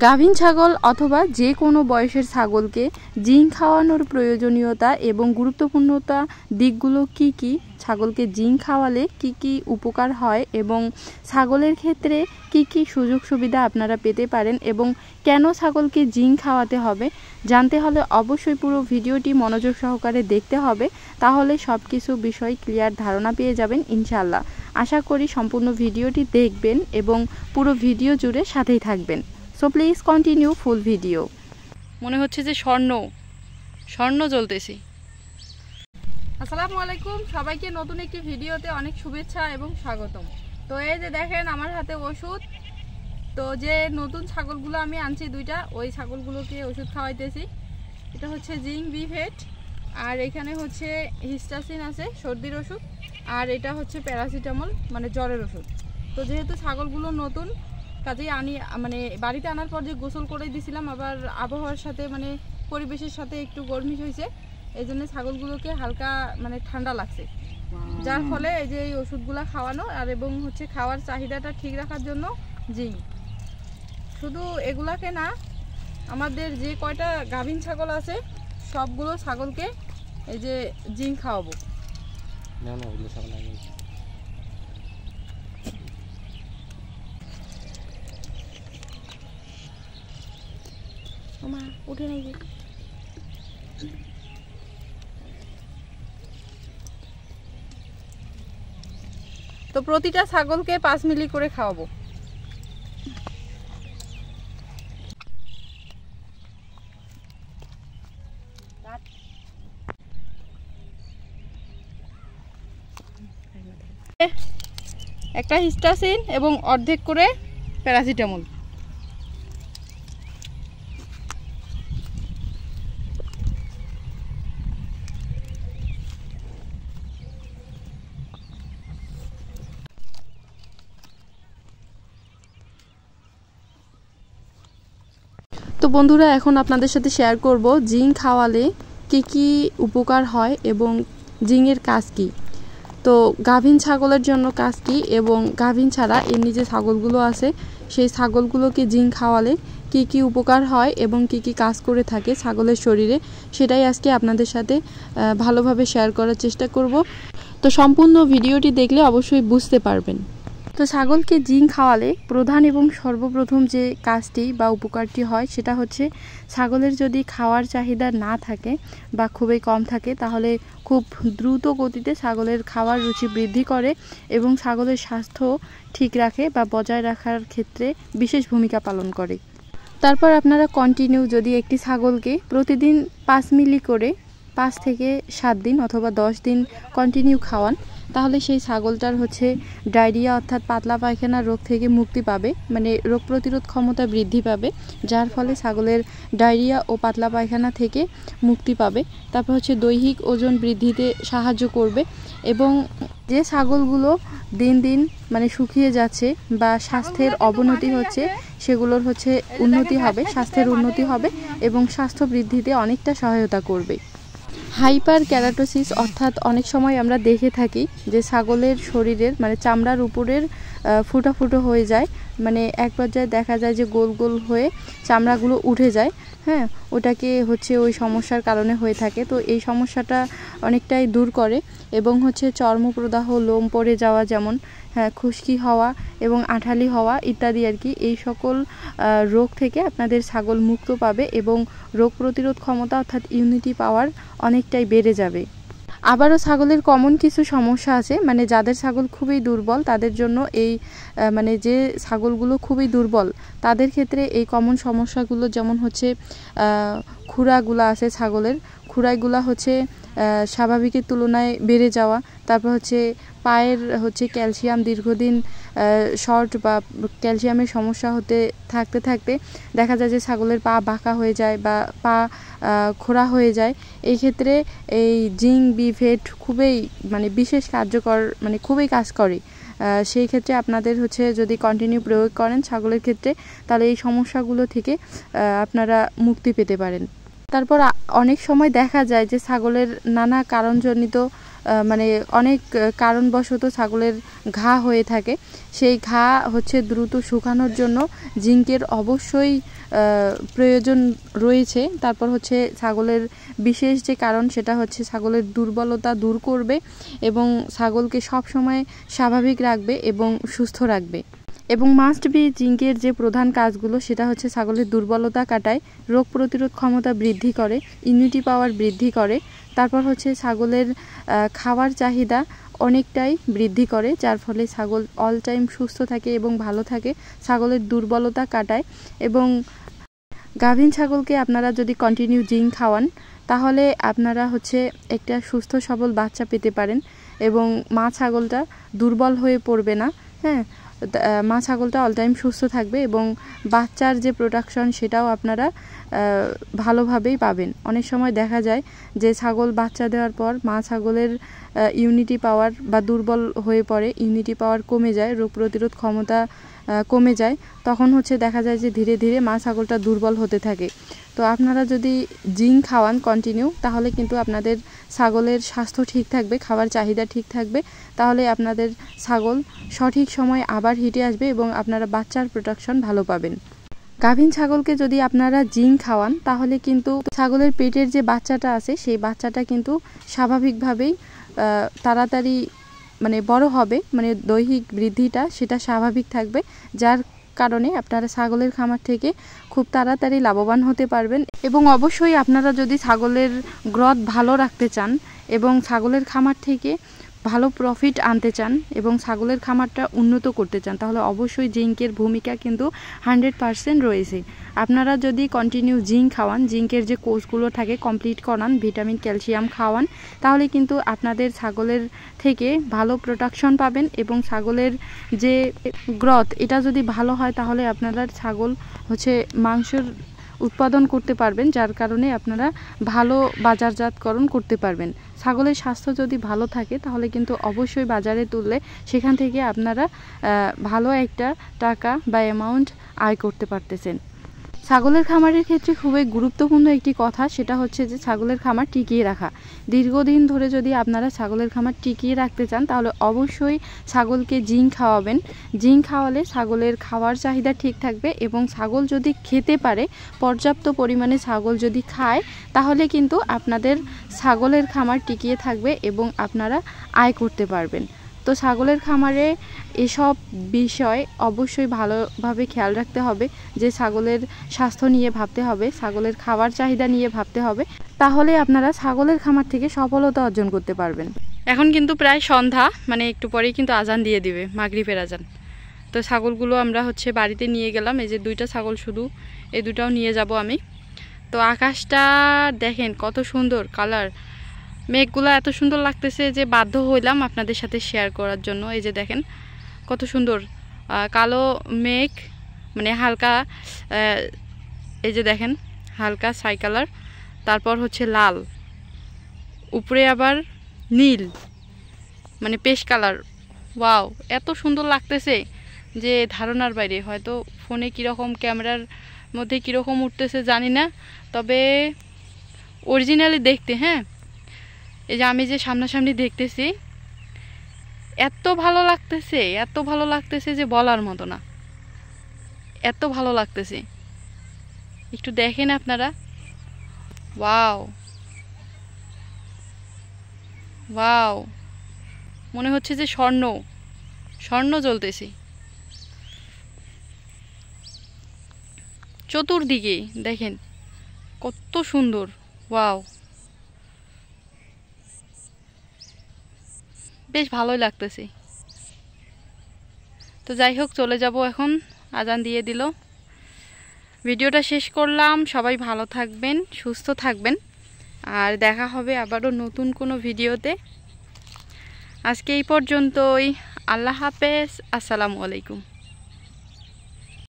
গাভীন ছাগল অথবা যে কোনো বয়সের ছাগলকে জিঙ্ক খাওয়ানোর প্রয়োজনীয়তা এবং গুরুত্বপূর্ণতা দিকগুলো কি কি, ছাগলকে জিঙ্ক খাওয়ালে কি কি উপকার হয় এবং ছাগলের ক্ষেত্রে কি কি সুযোগ সুবিধা আপনারা পেতে পারেন এবং কেন ছাগলকে জিঙ্ক খাওয়াতে হবে জানতে হলে অবশ্যই পুরো ভিডিওটি মনোযোগ সহকারে দেখতে হবে। তাহলে সব কিছু বিষয় ক্লিয়ার ধারণা পেয়ে যাবেন ইনশাআল্লাহ। আশা করি সম্পূর্ণ ভিডিওটি দেখবেন এবং পুরো ভিডিও জুড়ে সাথেই থাকবেন। So please continue full video. মনে হচ্ছে যে স্বর্ণ জ্বলতেছে। আসসালামু আলাইকুম, সবাইকে নতুন একটি ভিডিওতে অনেক শুভেচ্ছা এবং স্বাগতম। তো এই যে দেখেন আমার হাতে ওষুধ। তো যে নতুন ছাগলগুলো আমি আনছি দুইটা, ওই ছাগলগুলোকে ওষুধ খাওয়াইতেছি। এটা হচ্ছে জিঙ্ক বিভেট, আর এখানে হচ্ছে হিস্টাসিন আছে সর্দির ওষুধ, আর এটা হচ্ছে প্যারাসিটামল মানে জ্বরের ওষুধ। তো যেহেতু ছাগলগুলো নতুন, কাজেই মানে বাড়িতে আনার পর যে গোসল করে দিয়েছিলাম, আবার আবহাওয়ার সাথে মানে পরিবেশের সাথে একটু গরমিশ হয়েছে, এই জন্য ছাগলগুলোকে হালকা মানে ঠান্ডা লাগছে, যার ফলে এই যে এই ওষুধগুলো খাওয়ানো আর এবং হচ্ছে খাওয়ার চাহিদাটা ঠিক রাখার জন্য জিঙ্ক। শুধু এগুলাকে না, আমাদের যে কয়টা গাভীন ছাগল আছে সবগুলো ছাগলকে এই যে জিঙ্ক খাওয়াবো। উঠে নেই। তো প্রতিটা ছাগলকে 5 মিলি করে খাওয়াবো। একটা হিস্টাসিন এবং অর্ধেক করে প্যারাসিটামল। তো বন্ধুরা, এখন আপনাদের সাথে শেয়ার করব জিঙ্ক খাওয়ালে কি কি উপকার হয় এবং জিঙ্কের কাজ কি। তো গাভীন ছাগলের জন্য কাজ কি এবং গাভীন ছাড়া এমনি যে ছাগলগুলো আছে সেই ছাগলগুলোকে জিঙ্ক খাওয়ালে কি কি উপকার হয় এবং কি কি কাজ করে থাকে ছাগলের শরীরে, সেটাই আজকে আপনাদের সাথে ভালোভাবে শেয়ার করার চেষ্টা করব। তো সম্পূর্ণ ভিডিওটি দেখলে অবশ্যই বুঝতে পারবেন। তো ছাগলকে জিঙ্ক খাওয়ালে প্রধান এবং সর্বপ্রথম যে কাজটি বা উপকারটি হয় সেটা হচ্ছে ছাগলের যদি খাওয়ার চাহিদা না থাকে বা খুবই কম থাকে, তাহলে খুব দ্রুত গতিতে ছাগলের খাওয়ার রুচি বৃদ্ধি করে এবং ছাগলের স্বাস্থ্য ঠিক রাখে বা বজায় রাখার ক্ষেত্রে বিশেষ ভূমিকা পালন করে। তারপর আপনারা কন্টিনিউ যদি একটি ছাগলকে প্রতিদিন 5 মিলি করে 5 থেকে 7 দিন অথবা 10 দিন কন্টিনিউ খাওয়ান, তাহলে সেই ছাগলটার হচ্ছে ডায়রিয়া অর্থাৎ পাতলা পায়খানা রোগ থেকে মুক্তি পাবে, মানে রোগ প্রতিরোধ ক্ষমতা বৃদ্ধি পাবে, যার ফলে ছাগলের ডায়রিয়া ও পাতলা পায়খানা থেকে মুক্তি পাবে। তারপর হচ্ছে দৈহিক ওজন বৃদ্ধিতে সাহায্য করবে এবং যে ছাগলগুলো দিন দিন মানে শুকিয়ে যাচ্ছে বা স্বাস্থ্যের অবনতি হচ্ছে, সেগুলোর হচ্ছে উন্নতি হবে, স্বাস্থ্যের উন্নতি হবে এবং স্বাস্থ্য বৃদ্ধিতে অনেকটা সহায়তা করবে। হাইপার ক্যারাটোসিস অর্থাৎ অনেক সময় আমরা দেখে থাকি যে ছাগলের শরীরের মানে চামড়ার উপরের ফুটো ফুটো হয়ে যায়, মানে এক পর্যায়ে দেখা যায় যে গোল গোল হয়ে চামড়াগুলো উঠে যায়। হ্যাঁ, ওটাকে হচ্ছে ওই সমস্যার কারণে হয়ে থাকে। তো এই সমস্যাটা অনেকটাই দূর করে এবং হচ্ছে চর্মপ্রদাহ, লোম পড়ে যাওয়া, যেমন খুশকি হওয়া এবং আঠালি হওয়া ইত্যাদি আর কি, এই সকল রোগ থেকে আপনাদের ছাগল মুক্ত পাবে এবং রোগ প্রতিরোধ ক্ষমতা অর্থাৎ ইমিউনিটি পাওয়ার অনেকটাই বেড়ে যাবে। আবারও ছাগলের কমন কিছু সমস্যা আছে, মানে যাদের ছাগল খুবই দুর্বল তাদের জন্য এই মানে যে ছাগলগুলো খুবই দুর্বল তাদের ক্ষেত্রে এই কমন সমস্যাগুলো, যেমন হচ্ছে খুরাগুলা আছে ছাগলের, খুরাইগুলা হচ্ছে স্বাভাবিকের তুলনায় বেড়ে যাওয়া। তারপর হচ্ছে পায়ের হচ্ছে ক্যালসিয়াম দীর্ঘদিন শর্ট বা ক্যালসিয়ামের সমস্যা হতে থাকতে থাকতে দেখা যায় যে ছাগলের পা বাঁকা হয়ে যায় বা পা খোঁড়া হয়ে যায়। এই ক্ষেত্রে এই জিঙ্ক বিভেট খুবই মানে বিশেষ কার্যকর, মানে খুবই কাজ করে। সেই ক্ষেত্রে আপনাদের হচ্ছে যদি কন্টিনিউ প্রয়োগ করেন ছাগলের ক্ষেত্রে, তাহলে এই সমস্যাগুলো থেকে আপনারা মুক্তি পেতে পারেন। তারপর অনেক সময় দেখা যায় যে ছাগলের নানা কারণজনিত মানে অনেক কারণবশত ছাগলের ঘা হয়ে থাকে, সেই ঘা হচ্ছে দ্রুত শুকানোর জন্য জিঙ্কের অবশ্যই প্রয়োজন রয়েছে। তারপর হচ্ছে ছাগলের বিশেষ যে কারণ সেটা হচ্ছে ছাগলের দুর্বলতা দূর করবে এবং ছাগলকে সব সময় স্বাভাবিক রাখবে এবং সুস্থ রাখবে। এবং মাস্ট বি জিঙ্কের যে প্রধান কাজগুলো সেটা হচ্ছে ছাগলের দুর্বলতা কাটায়, রোগ প্রতিরোধ ক্ষমতা বৃদ্ধি করে, ইমিউনিটি পাওয়ার বৃদ্ধি করে, তারপর হচ্ছে ছাগলের খাওয়ার চাহিদা অনেকটাই বৃদ্ধি করে, যার ফলে ছাগল অল টাইম সুস্থ থাকে এবং ভালো থাকে, ছাগলের দুর্বলতা কাটায়। এবং গাভীন ছাগলকে আপনারা যদি কন্টিনিউ জিঙ্ক খাওয়ান তাহলে আপনারা হচ্ছে একটা সুস্থ সবল বাচ্চা পেতে পারেন এবং মা ছাগলটা দুর্বল হয়ে পড়বে না। হ্যাঁ, মা ছাগলটা অল টাইম সুস্থ থাকবে এবং বাচ্চার যে প্রোডাকশন সেটাও আপনারা ভালোভাবেই পাবেন। অনেক সময় দেখা যায় যে ছাগল বাচ্চা দেওয়ার পর মা ছাগলের ইমিউনিটি পাওয়ার বা দুর্বল হয়ে পড়ে, ইমিউনিটি পাওয়ার কমে যায়, রোগ প্রতিরোধ ক্ষমতা কমে যায়, তখন হচ্ছে দেখা যায় যে ধীরে ধীরে মা ছাগলটা দুর্বল হতে থাকে। তো আপনারা যদি জিঙ্ক খাওয়ান কন্টিনিউ তাহলে কিন্তু আপনাদের ছাগলের স্বাস্থ্য ঠিক থাকবে, খাবার চাহিদা ঠিক থাকবে, তাহলে আপনাদের ছাগল সঠিক সময় আবার হিটে আসবে এবং আপনারা বাচ্চার প্রোডাকশন ভালো পাবেন। গাভীন ছাগলকে যদি আপনারা জিঙ্ক খাওয়ান তাহলে কিন্তু ছাগলের পেটের যে বাচ্চাটা আছে সেই বাচ্চাটা কিন্তু স্বাভাবিকভাবেই তাড়াতাড়ি মানে বড় হবে, মানে দৈহিক বৃদ্ধিটা সেটা স্বাভাবিক থাকবে, যার কারণে আপনারা ছাগলের খামার থেকে খুব তাড়াতাড়ি লাভবান হতে পারবেন। এবং অবশ্যই আপনারা যদি ছাগলের গ্রোথ ভালো রাখতে চান এবং ছাগলের খামার থেকে ভালো প্রফিট আনতে চান এবং ছাগলের খামারটা উন্নত করতে চান তাহলে অবশ্যই জিঙ্কের ভূমিকা কিন্তু 100% রয়েছে। আপনারা যদি কন্টিনিউ জিঙ্ক খাওয়ান, জিঙ্কের যে কোর্সগুলো থাকে কমপ্লিট করান, ভিটামিন ক্যালসিয়াম খাওয়ান, তাহলে কিন্তু আপনাদের ছাগলের থেকে ভালো প্রোডাকশন পাবেন এবং ছাগলের যে গ্রোথ এটা যদি ভালো হয় তাহলে আপনারা ছাগল হচ্ছে মাংসের উৎপাদন করতে পারবেন, যার কারণে আপনারা ভালো বাজারজাতকরণ করতে পারবেন। ছাগলের স্বাস্থ্য যদি ভালো থাকে তাহলে কিন্তু অবশ্যই বাজারে তুললে সেখান থেকে আপনারা ভালো একটা টাকা বা অ্যামাউন্ট আয় করতে পারতেছেন। ছাগলের খামারের ক্ষেত্রে খুবই গুরুত্বপূর্ণ একটি কথা সেটা হচ্ছে যে ছাগলের খামার টিকিয়ে রাখা। দীর্ঘদিন ধরে যদি আপনারা ছাগলের খামার টিকিয়ে রাখতে চান তাহলে অবশ্যই ছাগলকে জিঙ্ক খাওয়াবেন। জিঙ্ক খাওয়ালে ছাগলের খাওয়ার চাহিদা ঠিক থাকবে এবং ছাগল যদি খেতে পারে, পর্যাপ্ত পরিমাণে ছাগল যদি খায় তাহলে কিন্তু আপনাদের ছাগলের খামার টিকিয়ে থাকবে এবং আপনারা আয় করতে পারবেন। তো ছাগলের খামারে এসব বিষয় অবশ্যই ভালোভাবে খেয়াল রাখতে হবে যে ছাগলের স্বাস্থ্য নিয়ে ভাবতে হবে, ছাগলের খাবার চাহিদা নিয়ে ভাবতে হবে, তাহলে আপনারা ছাগলের খামার থেকে সফলতা অর্জন করতে পারবেন। এখন কিন্তু প্রায় সন্ধ্যা, মানে একটু পরেই কিন্তু আজান দিয়ে দিবে, মাগরিবের আজান। তো ছাগলগুলো আমরা হচ্ছে বাড়িতে নিয়ে গেলাম, এই যে দুইটা ছাগল শুধু, এই দুটাও নিয়ে যাব আমি। তো আকাশটা দেখেন কত সুন্দর কালার, মেঘগুলো এত সুন্দর লাগতেছে যে বাধ্য হইলাম আপনাদের সাথে শেয়ার করার জন্য। এই যে দেখেন কত সুন্দর কালো মেঘ, মানে হালকা, এই যে দেখেন হালকা ছাই কালার, তারপর হচ্ছে লাল, উপরে আবার নীল, মানে পেস্ট কালার। ওয়াও, এত সুন্দর লাগতেছে যে ধারণার বাইরে। হয়তো ফোনে কীরকম, ক্যামেরার মধ্যে কীরকম উঠতেছে জানি না, তবে অরিজিনালি দেখতে, হ্যাঁ এই যে আমি যে সামনাসামনি দেখতেছি এত ভালো লাগতেছে, এত ভালো লাগতেছে যে বলার মতো না, এত ভালো লাগতেছে। একটু দেখেন আপনারা, ওয়াও ওয়াও, মনে হচ্ছে যে স্বর্ণ স্বর্ণ জ্বলতেছে চতুর্দিকে, দেখেন কত সুন্দর। ওয়াও, বেশ ভালোই লাগতেছে। তো যাই হোক, চলে যাব এখন, আজান দিয়ে দিল। ভিডিওটা শেষ করলাম। সবাই ভালো থাকবেন, সুস্থ থাকবেন, আর দেখা হবে আবারও নতুন কোনো ভিডিওতে। আজকে এই পর্যন্তই। আল্লাহ হাফেজ, আসসালামু আলাইকুম।